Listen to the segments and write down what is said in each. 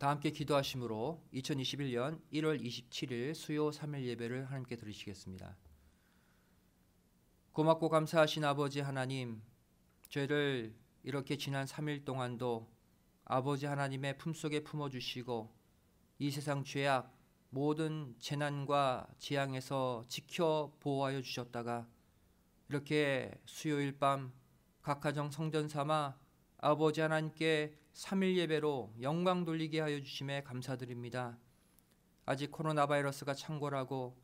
다 함께 기도하심으로 2021년 1월 27일 수요 3일 예배를 하나님께 드리시겠습니다. 고맙고 감사하신 아버지 하나님, 저희를 이렇게 지난 3일 동안도 아버지 하나님의 품속에 품어주시고 이 세상 죄악, 모든 재난과 재앙에서 지켜 보호하여 주셨다가 이렇게 수요일 밤 각 가정 성전 삼아 아버지 하나님께 3일 예배로 영광 돌리게 하여 주심에 감사드립니다. 아직 코로나 바이러스가 창궐하고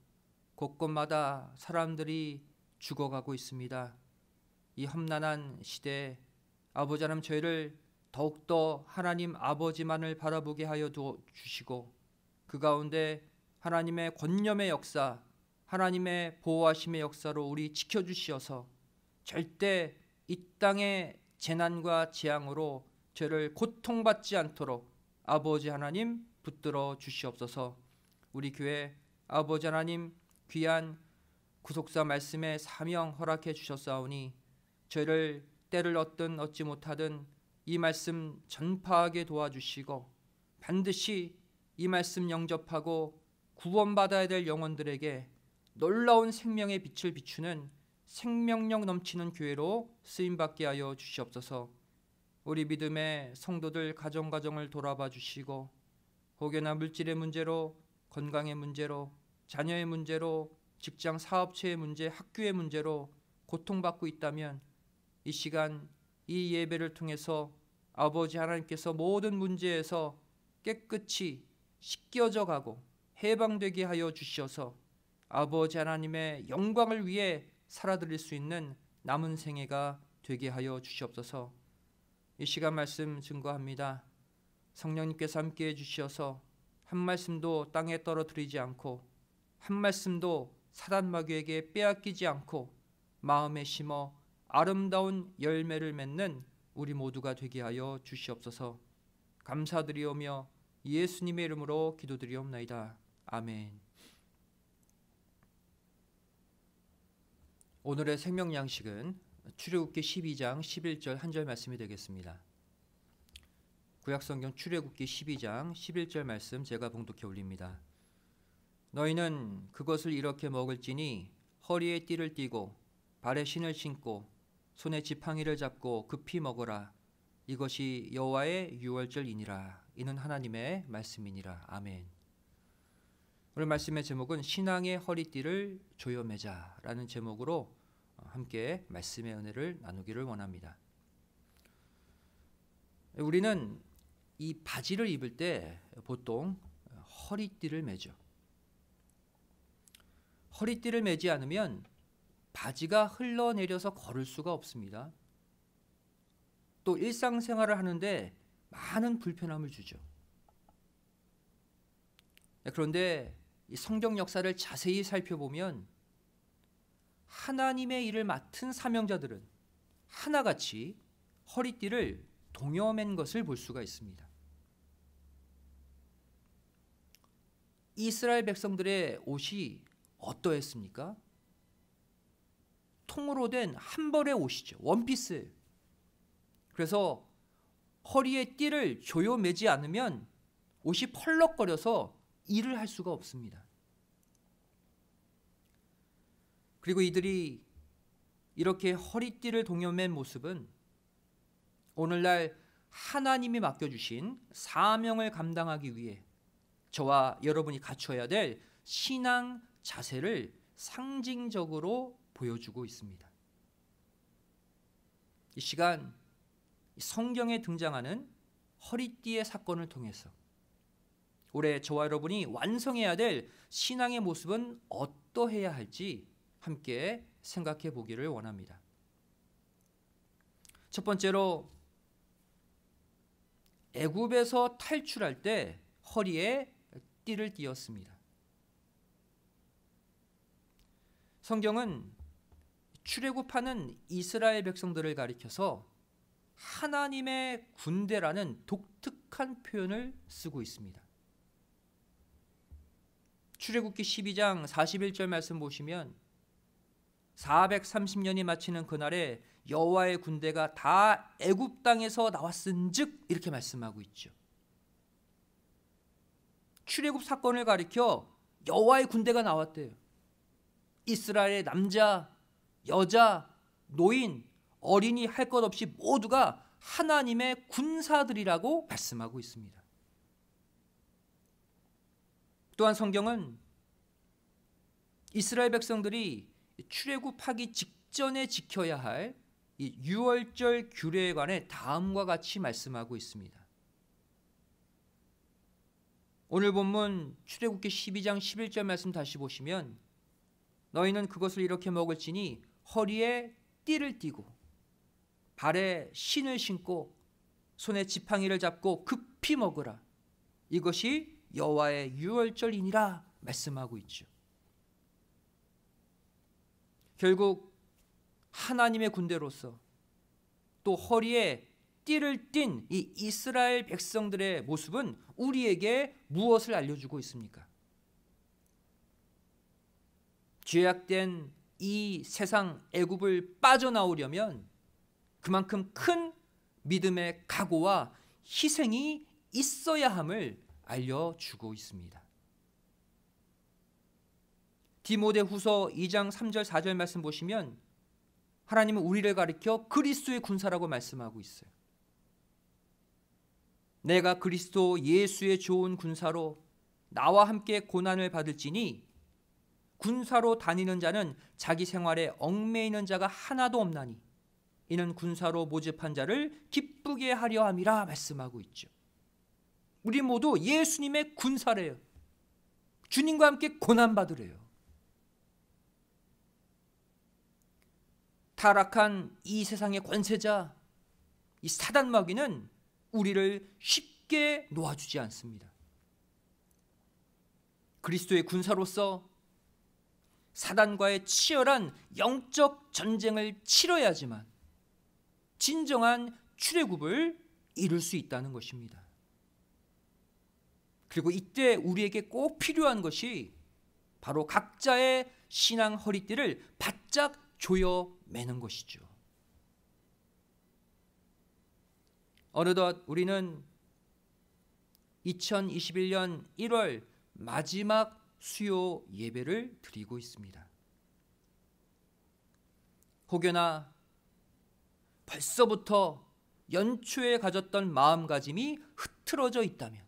곳곳마다 사람들이 죽어가고 있습니다. 이 험난한 시대에 아버지 하나님, 저희를 더욱더 하나님 아버지만을 바라보게 하여 주시고 그 가운데 하나님의 권념의 역사, 하나님의 보호하심의 역사로 우리 지켜주시어서 절대 이 땅의 재난과 재앙으로 저를 고통받지 않도록 아버지 하나님 붙들어 주시옵소서. 우리 교회 아버지 하나님 귀한 구속사 말씀의 사명 허락해 주셨사오니 저를 때를 얻지 못하든 이 말씀 전파하게 도와주시고 반드시 이 말씀 영접하고 구원받아야 될 영혼들에게 놀라운 생명의 빛을 비추는 생명력 넘치는 교회로 쓰임받게 하여 주시옵소서. 우리 믿음의 성도들 가정을 돌아봐 주시고 혹여나 물질의 문제로, 건강의 문제로, 자녀의 문제로, 직장 사업체의 문제, 학교의 문제로 고통받고 있다면 이 시간 이 예배를 통해서 아버지 하나님께서 모든 문제에서 깨끗이 씻겨져 가고 해방되게 하여 주시어서 아버지 하나님의 영광을 위해 살아드릴 수 있는 남은 생애가 되게 하여 주시옵소서. 이 시간 말씀 증거합니다. 성령님께서 함께해 주시어서 한 말씀도 땅에 떨어뜨리지 않고 한 말씀도 사단 마귀에게 빼앗기지 않고 마음에 심어 아름다운 열매를 맺는 우리 모두가 되게 하여 주시옵소서. 감사드리오며 예수님의 이름으로 기도드리옵나이다. 아멘. 오늘의 생명 양식은 출애굽기 12장 11절 한 절 말씀이 되겠습니다. 구약성경 출애굽기 12장 11절 말씀 제가 봉독해 올립니다. 너희는 그것을 이렇게 먹을지니 허리에 띠를 띠고 발에 신을 신고 손에 지팡이를 잡고 급히 먹어라. 이것이 여호와의 유월절이니라. 이는 하나님의 말씀이니라. 아멘. 오늘 말씀의 제목은 신앙의 허리띠를 조여매자라는 제목으로 함께 말씀의 은혜를 나누기를 원합니다. 우리는 이 바지를 입을 때 보통 허리띠를 매죠. 허리띠를 매지 않으면 바지가 흘러내려서 걸을 수가 없습니다. 또 일상생활을 하는데 많은 불편함을 주죠. 그런데 이 성경 역사를 자세히 살펴보면 하나님의 일을 맡은 사명자들은 하나같이 허리띠를 동여맨 것을 볼 수가 있습니다. 이스라엘 백성들의 옷이 어떠했습니까? 통으로 된 한 벌의 옷이죠. 원피스. 그래서 허리에 띠를 조여매지 않으면 옷이 펄럭거려서 일을 할 수가 없습니다. 그리고 이들이 이렇게 허리띠를 동여맨 모습은 오늘날 하나님이 맡겨주신 사명을 감당하기 위해 저와 여러분이 갖춰야 될 신앙 자세를 상징적으로 보여주고 있습니다. 이 시간 성경에 등장하는 허리띠의 사건을 통해서 올해 저와 여러분이 완성해야 될 신앙의 모습은 어떠해야 할지 함께 생각해 보기를 원합니다. 첫 번째로 애굽에서 탈출할 때 허리에 띠를 띠었습니다. 성경은 출애굽하는 이스라엘 백성들을 가리켜서 하나님의 군대라는 독특한 표현을 쓰고 있습니다. 출애굽기 12장 41절 말씀 보시면 430년이 마치는 그날에 여호와의 군대가 다 애굽 땅에서 나왔은즉 이렇게 말씀하고 있죠. 출애굽 사건을 가리켜 여호와의 군대가 나왔대요. 이스라엘의 남자, 여자, 노인, 어린이 할 것 없이 모두가 하나님의 군사들이라고 말씀하고 있습니다. 또한 성경은 이스라엘 백성들이 출애굽하기 직전에 지켜야 할 이 유월절 규례에 관해 다음과 같이 말씀하고 있습니다. 오늘 본문 출애굽기 12장 11절 말씀 다시 보시면 너희는 그것을 이렇게 먹을지니 허리에 띠를 띠고 발에 신을 신고 손에 지팡이를 잡고 급히 먹으라. 이것이 여호와의 유월절이니라 말씀하고 있죠. 결국 하나님의 군대로서 또 허리에 띠를 띤 이 이스라엘 백성들의 모습은 우리에게 무엇을 알려주고 있습니까? 죄악된 이 세상 애굽을 빠져나오려면 그만큼 큰 믿음의 각오와 희생이 있어야 함을 알려주고 있습니다. 디모데후서 2장 3절 4절 말씀 보시면 하나님은 우리를 가리켜 그리스도의 군사라고 말씀하고 있어요. 내가 그리스도 예수의 좋은 군사로 나와 함께 고난을 받을지니 군사로 다니는 자는 자기 생활에 얽매이는 자가 하나도 없나니 이는 군사로 모집한 자를 기쁘게 하려 함이라 말씀하고 있죠. 우리 모두 예수님의 군사래요. 주님과 함께 고난받으래요. 타락한 이 세상의 권세자 이 사단 마귀는 우리를 쉽게 놓아주지 않습니다. 그리스도의 군사로서 사단과의 치열한 영적 전쟁을 치러야지만 진정한 출애굽을 이룰 수 있다는 것입니다. 그리고 이때 우리에게 꼭 필요한 것이 바로 각자의 신앙 허리띠를 바짝 조여 매는 것이죠. 어느덧 우리는 2021년 1월 마지막 수요 예배를 드리고 있습니다. 혹여나 벌써부터 연초에 가졌던 마음가짐이 흐트러져 있다면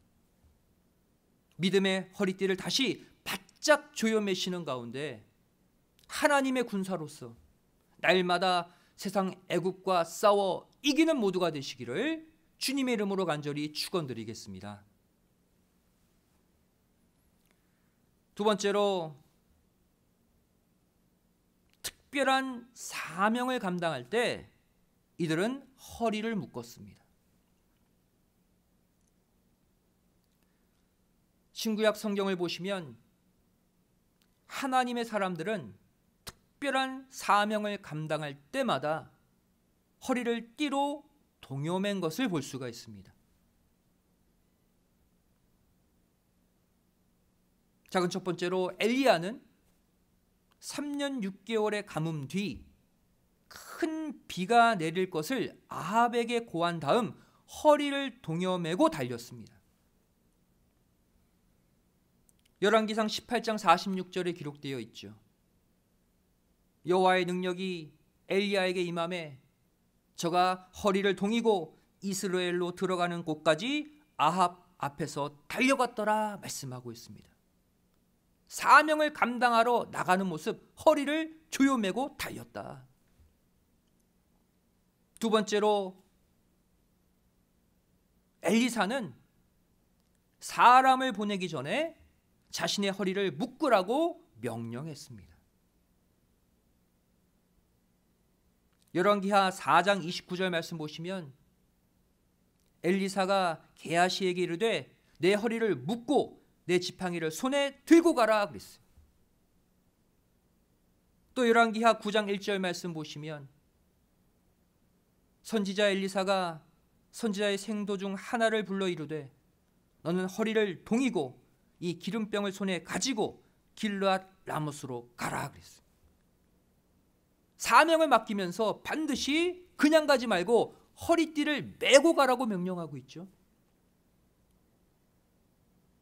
믿음의 허리띠를 다시 바짝 조여매시는 가운데 하나님의 군사로서 날마다 세상 애국과 싸워 이기는 모두가 되시기를 주님의 이름으로 간절히 축원드리겠습니다. 두 번째로 특별한 사명을 감당할 때 이들은 허리를 묶었습니다. 신구약 성경을 보시면 하나님의 사람들은 특별한 사명을 감당할 때마다 허리를 띠로 동여맨 것을 볼 수가 있습니다. 자, 첫 번째로 엘리야는 3년 6개월의 가뭄 뒤 큰 비가 내릴 것을 아합에게 고한 다음 허리를 동여매고 달렸습니다. 열왕기상 18장 46절에 기록되어 있죠. 여호와의 능력이 엘리야에게 임함에 저가 허리를 동이고 이스라엘로 들어가는 곳까지 아합 앞에서 달려갔더라 말씀하고 있습니다. 사명을 감당하러 나가는 모습, 허리를 조여매고 달렸다. 두 번째로 엘리사는 사람을 보내기 전에 자신의 허리를 묶으라고 명령했습니다. 열왕기하 4장 29절 말씀 보시면 엘리사가 게하시에게 이르되 내 허리를 묶고 내 지팡이를 손에 들고 가라 그랬어요. 또 열왕기하 9장 1절 말씀 보시면 선지자 엘리사가 선지자의 생도 중 하나를 불러 이르되 너는 허리를 동이고 이 기름병을 손에 가지고 길르앗 라모스로 가라 그랬어요. 사명을 맡기면서 반드시 그냥 가지 말고 허리띠를 메고 가라고 명령하고 있죠.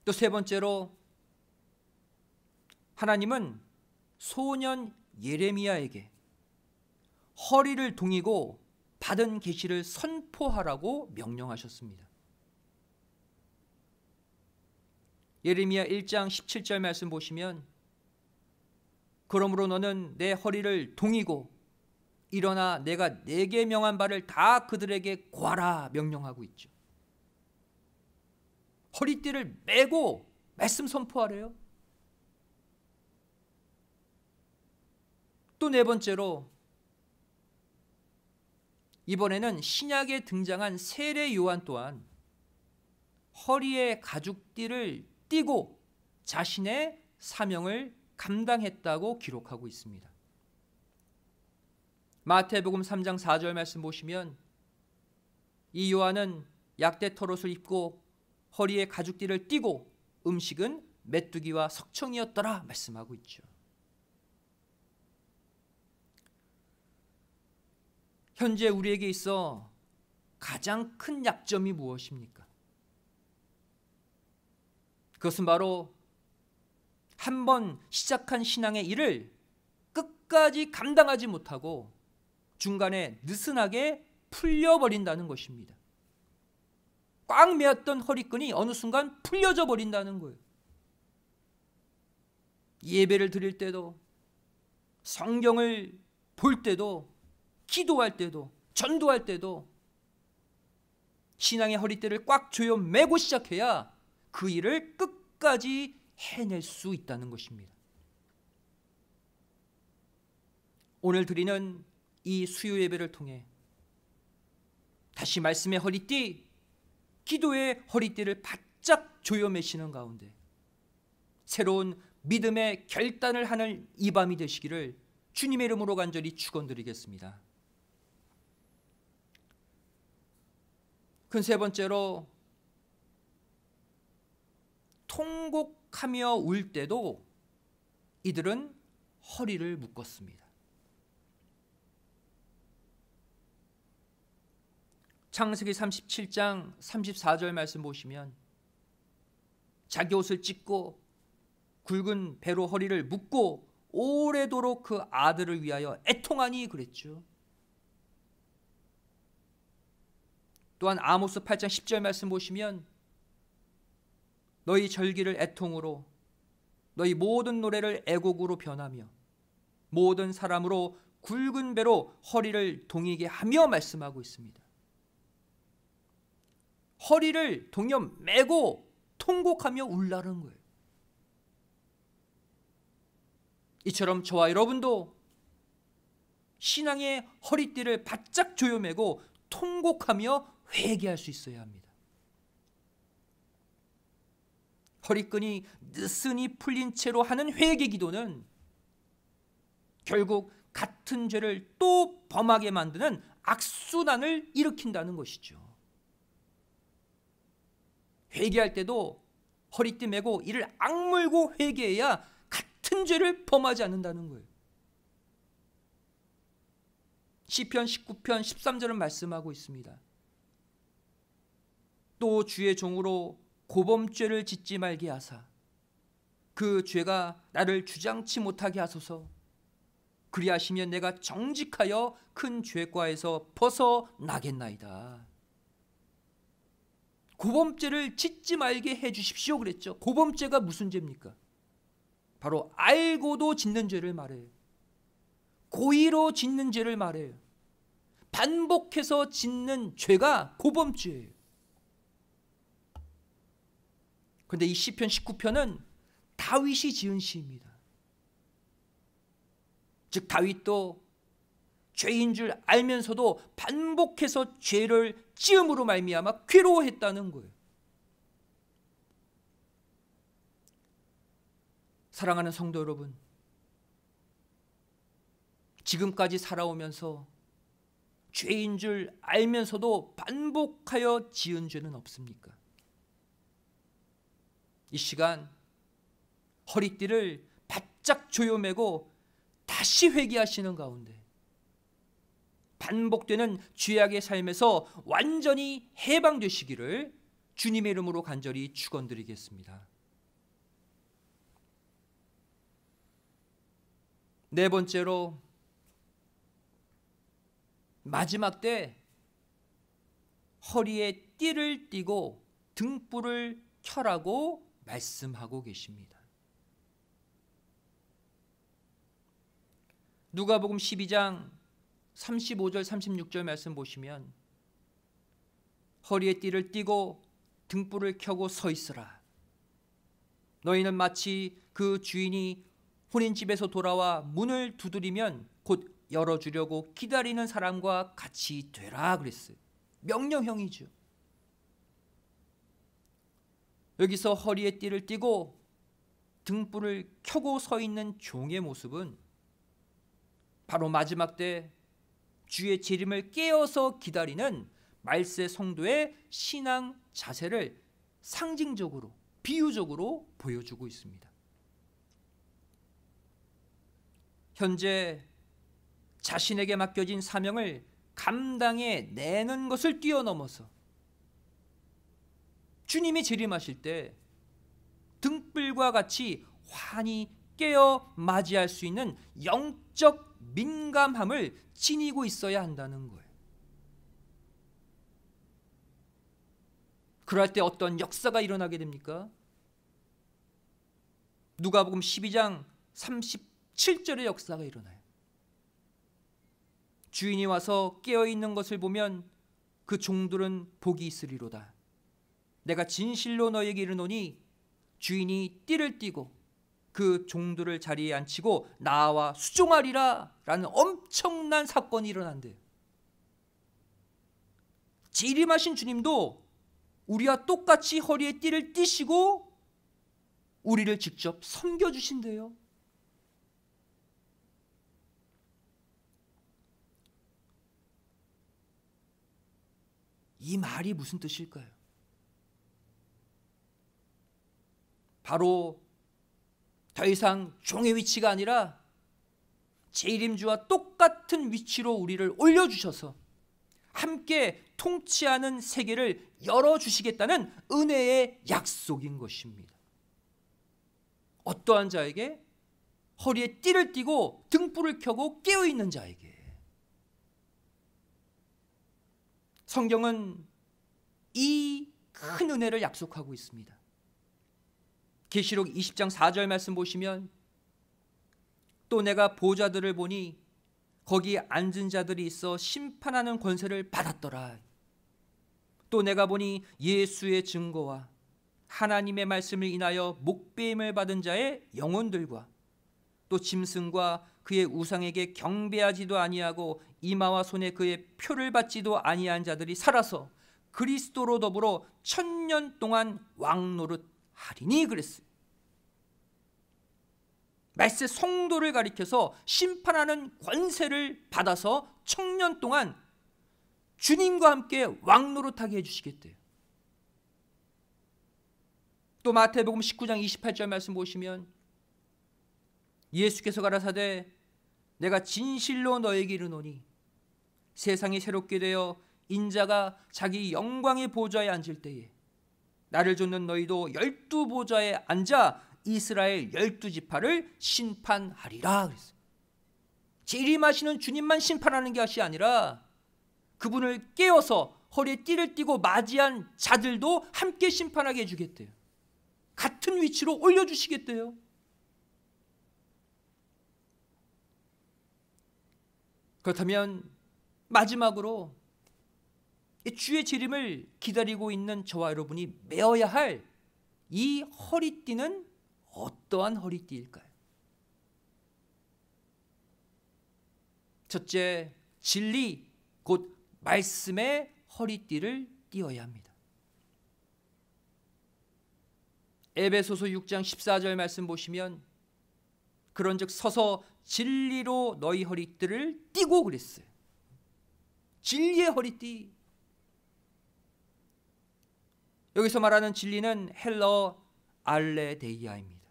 또 세 번째로 하나님은 소년 예레미야에게 허리를 동이고 받은 계시를 선포하라고 명령하셨습니다. 예레미야 1장 17절 말씀 보시면 그러므로 너는 내 허리를 동이고 일어나 내가 내게 명한 바를 다 그들에게 고하라 명령하고 있죠. 허리띠를 메고 말씀 선포하래요. 또 네 번째로 이번에는 신약에 등장한 세례 요한 또한 허리에 가죽띠를 띠고 자신의 사명을 감당했다고 기록하고 있습니다. 마태복음 3장 4절 말씀 보시면 이 요한은 약대 털옷을 입고 허리에 가죽띠를 띠고 음식은 메뚜기와 석청이었더라 말씀하고 있죠. 현재 우리에게 있어 가장 큰 약점이 무엇입니까? 그것은 바로 한번 시작한 신앙의 일을 끝까지 감당하지 못하고 중간에 느슨하게 풀려버린다는 것입니다. 꽉 매었던 허리끈이 어느 순간 풀려져 버린다는 거예요. 예배를 드릴 때도, 성경을 볼 때도, 기도할 때도, 전도할 때도 신앙의 허리띠를 꽉 조여 매고 시작해야 그 일을 끝까지 해낼 수 있다는 것입니다. 오늘 드리는 이 수요 예배를 통해 다시 말씀의 허리띠, 기도의 허리띠를 바짝 조여 매시는 가운데 새로운 믿음의 결단을 하는 이 밤이 되시기를 주님의 이름으로 간절히 축원드리겠습니다. 큰 세 번째로 통곡하며 울 때도 이들은 허리를 묶었습니다. 창세기 37장 34절 말씀 보시면 자기 옷을 찢고 굵은 배로 허리를 묶고 오래도록 그 아들을 위하여 애통하니 그랬죠. 또한 아모스 8장 10절 말씀 보시면 너희 절기를 애통으로 너희 모든 노래를 애곡으로 변하며 모든 사람으로 굵은 배로 허리를 동이게 하며 말씀하고 있습니다. 허리를 동여 매고 통곡하며 울라는 거예요. 이처럼 저와 여러분도 신앙의 허리띠를 바짝 조여매고 통곡하며 회개할 수 있어야 합니다. 허리끈이 느슨히 풀린 채로 하는 회개 기도는 결국 같은 죄를 또 범하게 만드는 악순환을 일으킨다는 것이죠. 회개할 때도 허리띠 메고 이를 악물고 회개해야 같은 죄를 범하지 않는다는 거예요. 시편 19편 13절은 말씀하고 있습니다. 또 주의 종으로 고범죄를 짓지 말게 하사 그 죄가 나를 주장치 못하게 하소서. 그리하시면 내가 정직하여 큰 죄과에서 벗어나겠나이다. 고범죄를 짓지 말게 해주십시오 그랬죠. 고범죄가 무슨 죄입니까? 바로 알고도 짓는 죄를 말해요. 고의로 짓는 죄를 말해요. 반복해서 짓는 죄가 고범죄예요. 그런데 이 시편 19편은 다윗이 지은 시입니다. 즉 다윗도 죄인 줄 알면서도 반복해서 죄를 지음으로 말미암아 괴로워했다는 거예요. 사랑하는 성도 여러분, 지금까지 살아오면서 죄인 줄 알면서도 반복하여 지은 죄는 없습니까? 이 시간 허리띠를 바짝 조여매고 다시 회개하시는 가운데 반복되는 죄악의 삶에서 완전히 해방되시기를 주님의 이름으로 간절히 축원드리겠습니다. 네 번째로 마지막 때 허리에 띠를 띠고 등불을 켜라고 말씀하고 계십니다. 누가복음 12장 35절 36절 말씀 보시면 허리에 띠를 띠고 등불을 켜고 서 있으라. 너희는 마치 그 주인이 혼인집에서 돌아와 문을 두드리면 곧 열어주려고 기다리는 사람과 같이 되라 그랬어요. 명령형이죠. 여기서 허리에 띠를 띠고 등불을 켜고 서 있는 종의 모습은 바로 마지막 때 주의 재림을 깨어서 기다리는 말세 성도의 신앙 자세를 상징적으로 비유적으로 보여주고 있습니다. 현재 자신에게 맡겨진 사명을 감당해 내는 것을 뛰어넘어서 주님이 재림하실 때 등불과 같이 환히 깨어 맞이할 수 있는 영적 민감함을 지니고 있어야 한다는 거예요. 그럴 때 어떤 역사가 일어나게 됩니까? 누가복음 12장 37절의 역사가 일어나요. 주인이 와서 깨어있는 것을 보면 그 종들은 복이 있으리로다. 내가 진실로 너에게 이르노니 주인이 띠를 띠고 그 종들을 자리에 앉히고 나와 수종하리라 라는 엄청난 사건이 일어난대요. 재림하신 주님도 우리와 똑같이 허리에 띠를 띠시고 우리를 직접 섬겨주신대요. 이 말이 무슨 뜻일까요? 바로 더 이상 종의 위치가 아니라 재림주와 똑같은 위치로 우리를 올려주셔서 함께 통치하는 세계를 열어주시겠다는 은혜의 약속인 것입니다. 어떠한 자에게? 허리에 띠를 띠고 등불을 켜고 깨어있는 자에게. 성경은 이 큰 은혜를 약속하고 있습니다. 계시록 20장 4절 말씀 보시면 또 내가 보좌들을 보니 거기 앉은 자들이 있어 심판하는 권세를 받았더라. 또 내가 보니 예수의 증거와 하나님의 말씀을 인하여 목배임을 받은 자의 영혼들과 또 짐승과 그의 우상에게 경배하지도 아니하고 이마와 손에 그의 표를 받지도 아니한 자들이 살아서 그리스도로 더불어 1000년 동안 왕노릇하리니 그랬어요. 말세 성도를 가리켜서 심판하는 권세를 받아서 1000년 동안 주님과 함께 왕노릇하게 해주시겠대요. 또 마태복음 19장 28절 말씀 보시면 예수께서 가라사대 내가 진실로 너에게 이르노니 세상이 새롭게 되어 인자가 자기 영광의 보좌에 앉을 때에 나를 좇는 너희도 12보좌에 앉아 이스라엘 12지파를 심판하리라 그랬어요. 재림하시는 주님만 심판하는 것이 아니라 그분을 깨워서 허리에 띠를 띠고 맞이한 자들도 함께 심판하게 해주겠대요. 같은 위치로 올려주시겠대요. 그렇다면 마지막으로 주의 재림을 기다리고 있는 저와 여러분이 메어야 할 이 허리띠는 어떠한 허리띠일까요? 첫째, 진리 곧 말씀의 허리띠를 띠어야 합니다. 에베소서 6장 14절 말씀 보시면 그런즉 서서 진리로 너희 허리띠를 띠고 그랬어요. 진리의 허리띠. 여기서 말하는 진리는 헬러 알레데이아입니다.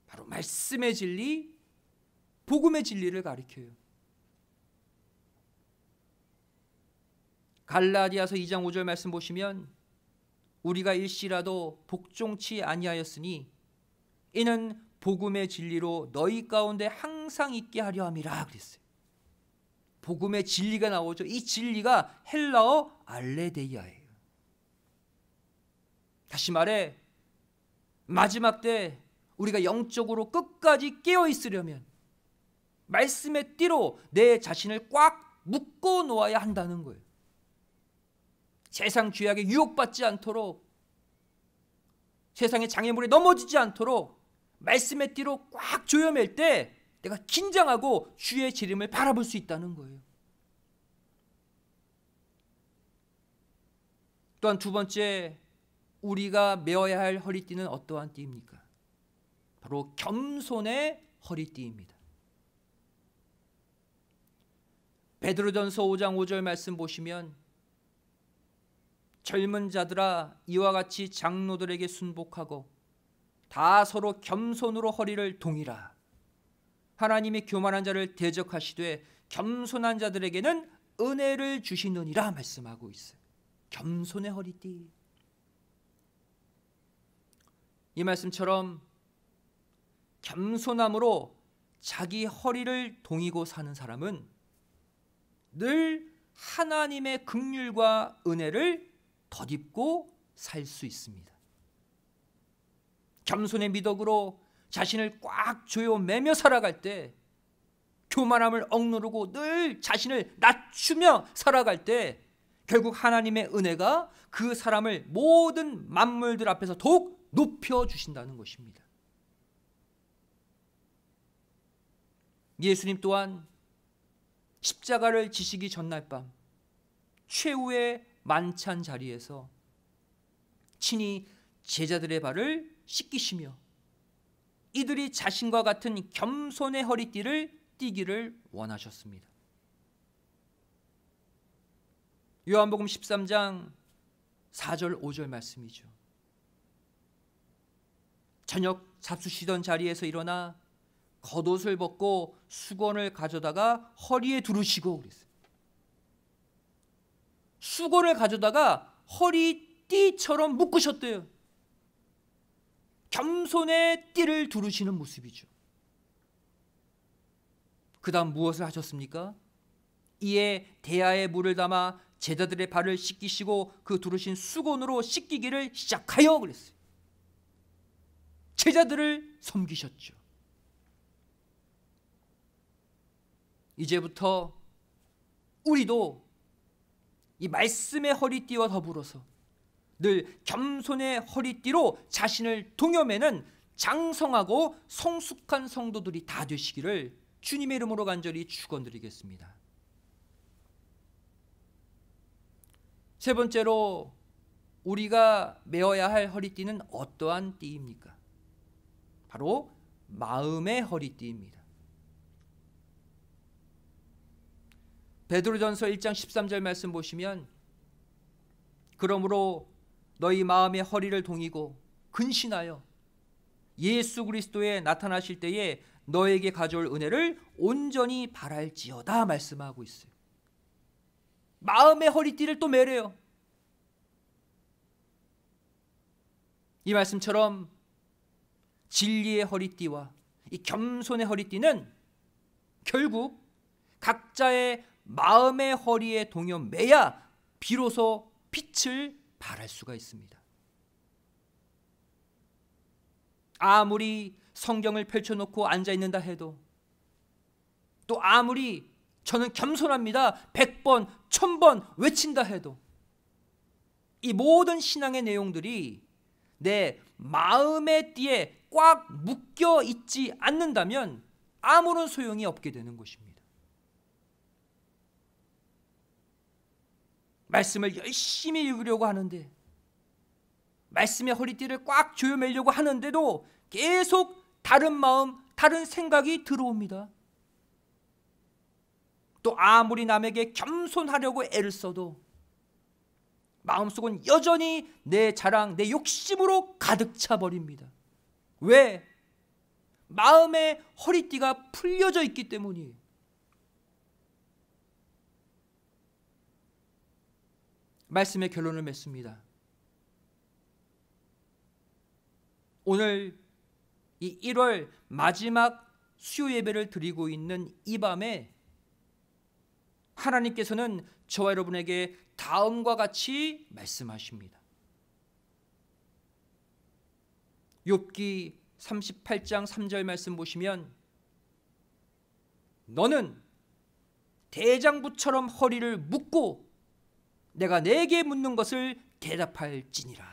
바로 말씀의 진리, 복음의 진리를 가리켜요. 갈라디아서 2장 5절 말씀 보시면 우리가 일시라도 복종치 아니하였으니 이는 복음의 진리로 너희 가운데 항상 있게 하려 함이라 그랬어요. 복음의 진리가 나오죠. 이 진리가 헬라어 알레데이아예요. 다시 말해 마지막 때 우리가 영적으로 끝까지 깨어 있으려면 말씀의 띠로 내 자신을 꽉 묶어 놓아야 한다는 거예요. 세상 죄악에 유혹받지 않도록, 세상의 장애물에 넘어지지 않도록 말씀의 띠로 꽉 조여맬 때 내가 긴장하고 주의 재림을 바라볼 수 있다는 거예요. 또한 두 번째, 우리가 메어야 할 허리띠는 어떠한 띠입니까? 바로 겸손의 허리띠입니다. 베드로전서 5장 5절 말씀 보시면 젊은 자들아 이와 같이 장로들에게 순복하고 다 서로 겸손으로 허리를 동이라. 하나님이 교만한 자를 대적하시되 겸손한 자들에게는 은혜를 주시느니라 말씀하고 있어요. 겸손의 허리띠. 이 말씀처럼 겸손함으로 자기 허리를 동이고 사는 사람은 늘 하나님의 긍휼과 은혜를 덧입고 살 수 있습니다. 겸손의 미덕으로 자신을 꽉 조여 매며 살아갈 때, 교만함을 억누르고 늘 자신을 낮추며 살아갈 때 결국 하나님의 은혜가 그 사람을 모든 만물들 앞에서 더욱 높여주신다는 것입니다. 예수님 또한 십자가를 지시기 전날 밤 최후의 만찬 자리에서 친히 제자들의 발을 씻기시며 이들이 자신과 같은 겸손의 허리띠를 띠기를 원하셨습니다. 요한복음 13장 4절 5절 말씀이죠. 저녁 잡수시던 자리에서 일어나 겉옷을 벗고 수건을 가져다가 허리에 두르시고 그랬어요. 수건을 가져다가 허리띠처럼 묶으셨대요. 겸손의 띠를 두르시는 모습이죠. 그 다음 무엇을 하셨습니까? 이에 대야에 물을 담아 제자들의 발을 씻기시고 그 두르신 수건으로 씻기기를 시작하여 그랬어요. 제자들을 섬기셨죠. 이제부터 우리도 이 말씀의 허리띠와 더불어서 늘 겸손의 허리띠로 자신을 동여매는 장성하고 성숙한 성도들이 다 되시기를 주님의 이름으로 간절히 축원드리겠습니다. 세 번째로 우리가 메어야 할 허리띠는 어떠한 띠입니까? 바로 마음의 허리띠입니다. 베드로전서 1장 13절 말씀 보시면 그러므로 너희 마음의 허리를 동이고 근신하여 예수 그리스도에 나타나실 때에 너에게 가져올 은혜를 온전히 바랄지어다 말씀하고 있어요. 마음의 허리띠를 또 매래요. 이 말씀처럼 진리의 허리띠와 이 겸손의 허리띠는 결국 각자의 마음의 허리에 동여 매야 비로소 빛을 발할 수가 있습니다. 아무리 성경을 펼쳐놓고 앉아있는다 해도, 또 아무리 저는 겸손합니다 100번 1000번 외친다 해도 이 모든 신앙의 내용들이 내 마음의 띠에 꽉 묶여 있지 않는다면 아무런 소용이 없게 되는 것입니다. 말씀을 열심히 읽으려고 하는데, 말씀의 허리띠를 꽉 조여매려고 하는데도 계속 다른 마음, 다른 생각이 들어옵니다. 또 아무리 남에게 겸손하려고 애를 써도 마음속은 여전히 내 자랑, 내 욕심으로 가득 차버립니다. 왜? 마음의 허리띠가 풀려져 있기 때문이에요. 말씀의 결론을 맺습니다. 오늘 이 1월 마지막 수요 예배를 드리고 있는 이 밤에 하나님께서는 저와 여러분에게 다음과 같이 말씀하십니다. 욥기 38장 3절 말씀 보시면 너는 대장부처럼 허리를 묶고 내가 내게 묻는 것을 대답할지니라.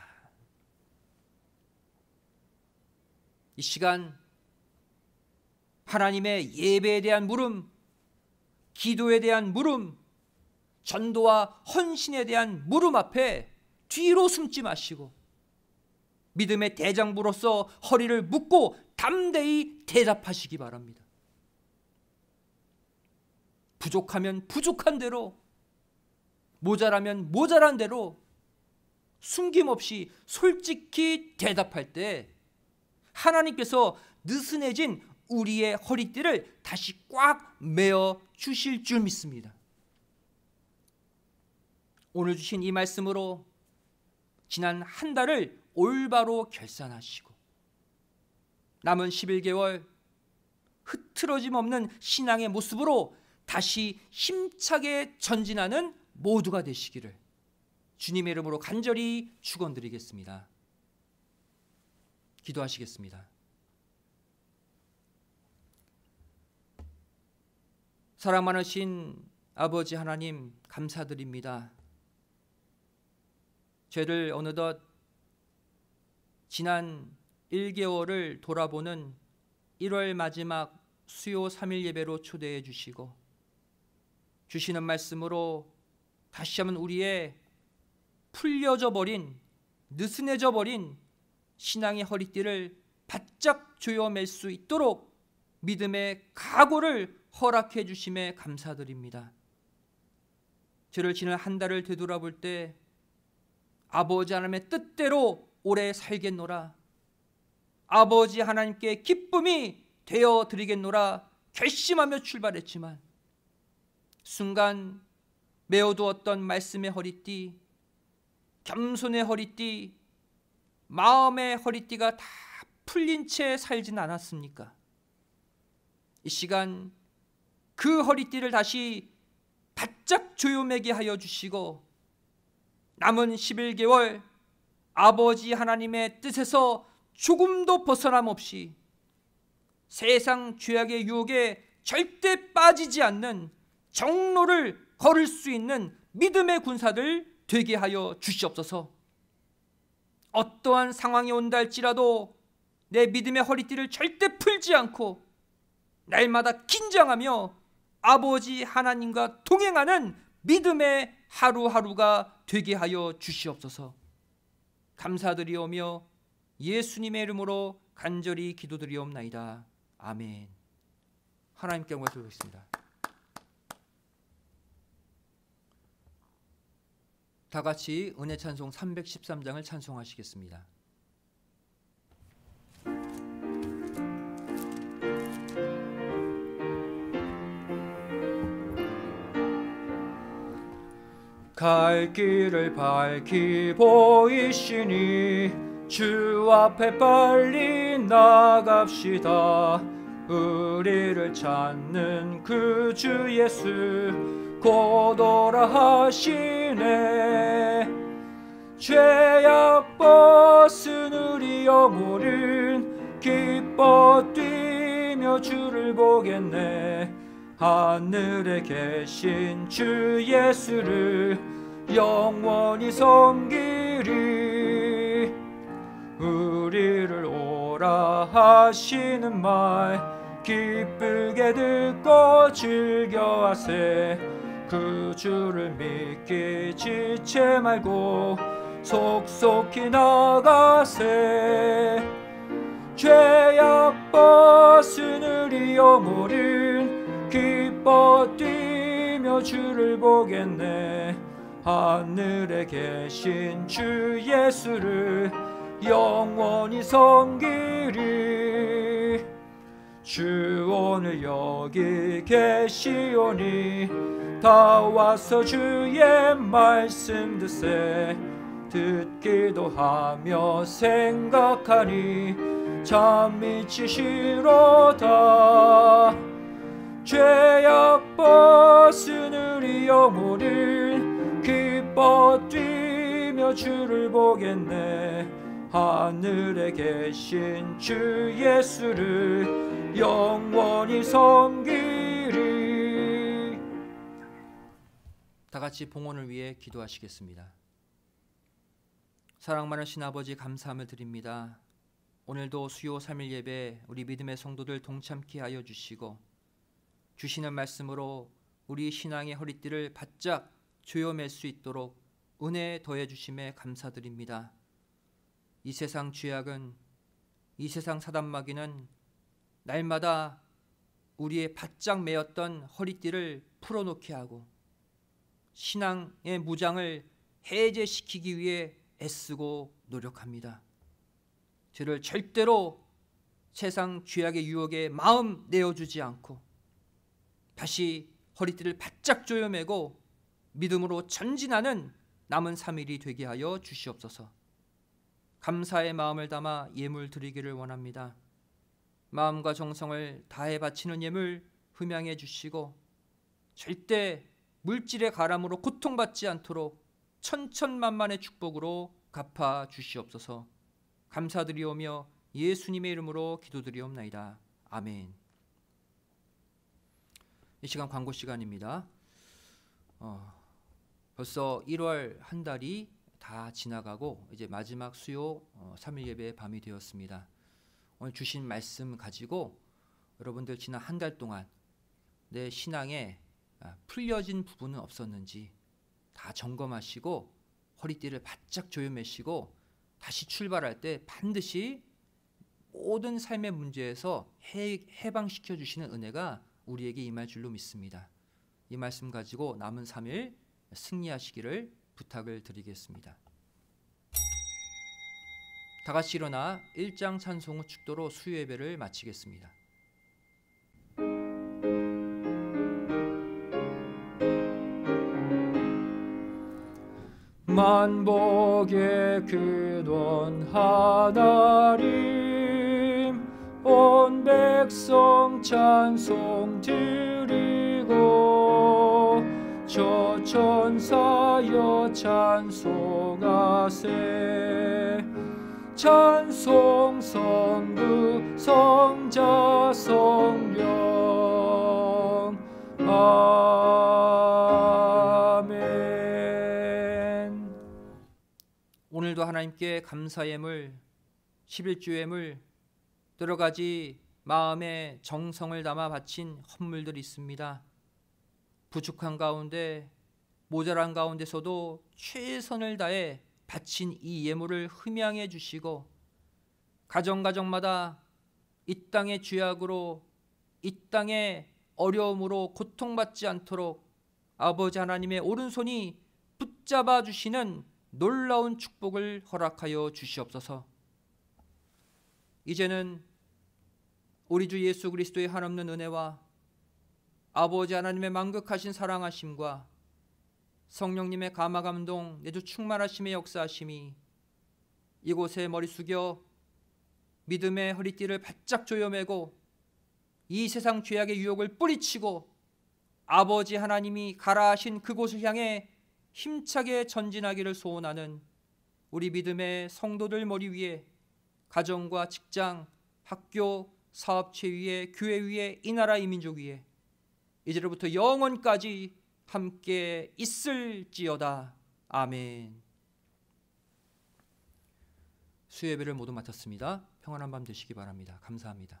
이 시간 하나님의 예배에 대한 물음, 기도에 대한 물음, 전도와 헌신에 대한 물음 앞에 뒤로 숨지 마시고 믿음의 대장부로서 허리를 묶고 담대히 대답하시기 바랍니다. 부족하면 부족한 대로, 모자라면 모자란 대로 숨김없이 솔직히 대답할 때 하나님께서 느슨해진 우리의 허리띠를 다시 꽉 메어 주실 줄 믿습니다. 오늘 주신 이 말씀으로 지난 한 달을 올바로 결산하시고 남은 11개월 흐트러짐 없는 신앙의 모습으로 다시 힘차게 전진하는 모두가 되시기를 주님의 이름으로 간절히 축원드리겠습니다. 기도하시겠습니다. 사랑 많으신 아버지 하나님, 감사드립니다. 죄를 어느덧 지난 1개월을 돌아보는 1월 마지막 수요 3일 예배로 초대해 주시고 주시는 말씀으로 다시 한번 우리의 풀려져 버린, 느슨해져 버린 신앙의 허리띠를 바짝 조여맬 수 있도록 믿음의 각오를 허락해 주심에 감사드립니다. 저를 지난 한 달을 되돌아볼 때 아버지 하나님의 뜻대로 오래 살겠노라, 아버지 하나님께 기쁨이 되어 드리겠노라 결심하며 출발했지만 순간 메어두었던 말씀의 허리띠, 겸손의 허리띠, 마음의 허리띠가 다 풀린 채 살진 않았습니까? 이 시간 그 허리띠를 다시 바짝 조여매게 하여 주시고 남은 11개월 아버지 하나님의 뜻에서 조금도 벗어남 없이 세상 죄악의 유혹에 절대 빠지지 않는 정로를 걸을 수 있는 믿음의 군사들 되게 하여 주시옵소서. 어떠한 상황이 온다 할지라도 내 믿음의 허리띠를 절대 풀지 않고 날마다 긴장하며 아버지 하나님과 동행하는 믿음의 하루하루가 되게 하여 주시옵소서. 감사드리오며 예수님의 이름으로 간절히 기도드리옵나이다. 아멘. 하나님께 영광 돌리겠습니다. 다 같이 은혜 찬송 313장을 찬송하시겠습니다. 갈 길을 밝히 보이시니 주 앞에 빨리 나갑시다. 우리를 찾는 그 주 예수 곧 오라 하시네. 죄악 벗은 우리 영혼은 기뻐 뛰며 주를 보겠네. 하늘에 계신 주 예수를 영원히 섬기리. 우리를 오라 하시는 말 기쁘게 듣고 즐겨하세. 그 주를 믿기 지체 말고 속속히 나가세. 죄악 벗은 우리 영혼은 기뻐 뛰며 주를 보겠네. 하늘에 계신 주 예수를 영원히 섬기리. 주 오늘 여기 계시오니 다 와서 주의 말씀 듣세. 듣기도 하며 생각하니 참 미치시로다. 죄악 벗은 우리 영혼을 기뻐 뛰며 주를 보겠네. 하늘에 계신 주 예수를 영원히 섬기리. 다 같이 봉헌을 위해 기도하시겠습니다. 사랑 많으신 아버지, 감사함을 드립니다. 오늘도 수요 3일 예배 우리 믿음의 성도들 동참케 하여 주시고 주시는 말씀으로 우리 신앙의 허리띠를 바짝 조여맬 수 있도록 은혜 더해 주심에 감사드립니다. 이 세상 죄악은, 이 세상 사단마귀는 날마다 우리의 바짝 매었던 허리띠를 풀어놓게 하고 신앙의 무장을 해제시키기 위해 애쓰고 노력합니다. 저를 절대로 세상 죄악의 유혹에 마음 내어주지 않고 다시 허리띠를 바짝 조여매고 믿음으로 전진하는 남은 3일이 되게 하여 주시옵소서. 감사의 마음을 담아 예물 드리기를 원합니다. 마음과 정성을 다해 바치는 예물 흠양해 주시고 절대 물질의 가람으로 고통받지 않도록 천천만만의 축복으로 갚아 주시옵소서. 감사드리오며 예수님의 이름으로 기도드리옵나이다. 아멘. 이 시간 광고 시간입니다. 벌써 1월 한 달이 다 지나가고 이제 마지막 수요 3일 예배의 밤이 되었습니다. 오늘 주신 말씀 가지고 여러분들 지난 한 달 동안 내 신앙에 풀려진 부분은 없었는지 다 점검하시고 허리띠를 바짝 조여매시고 다시 출발할 때 반드시 모든 삶의 문제에서 해방시켜 주시는 은혜가 우리에게 임할 줄로 믿습니다. 이 말씀 가지고 남은 3일 승리하시기를 부탁을 드리겠습니다. 다 같이 일어나 1장 찬송 후 축도로 수요 예배를 마치겠습니다. 만복의 근원 하나님, 온 백성 찬송 드리고 저 천사여 찬송하세. 찬송 성부 성자 성령 아멘. 오늘도 하나님께 감사 예물, 11조 예물, 여러 가지 마음의 정성을 담아 바친 헌물들이 있습니다. 부족한 가운데, 모자란 가운데서도 최선을 다해 바친 이 예물을 흠양해 주시고 가정마다 이 땅의 죄악으로, 이 땅의 어려움으로 고통받지 않도록 아버지 하나님의 오른손이 붙잡아 주시는 놀라운 축복을 허락하여 주시옵소서. 이제는 우리 주 예수 그리스도의 한없는 은혜와 아버지 하나님의 만극하신 사랑하심과 성령님의 감화감동 내주 충만하심의 역사하심이 이곳에 머리 숙여 믿음의 허리띠를 바짝 조여매고 이 세상 죄악의 유혹을 뿌리치고 아버지 하나님이 가라 하신 그곳을 향해 힘차게 전진하기를 소원하는 우리 믿음의 성도들 머리 위에, 가정과 직장, 학교, 사업체 위에, 교회 위에, 이 나라 이 민족 위에 이제로부터 영원까지 함께 있을지어다. 아멘. 수요 예배를 모두 마쳤습니다. 평안한 밤 되시기 바랍니다. 감사합니다.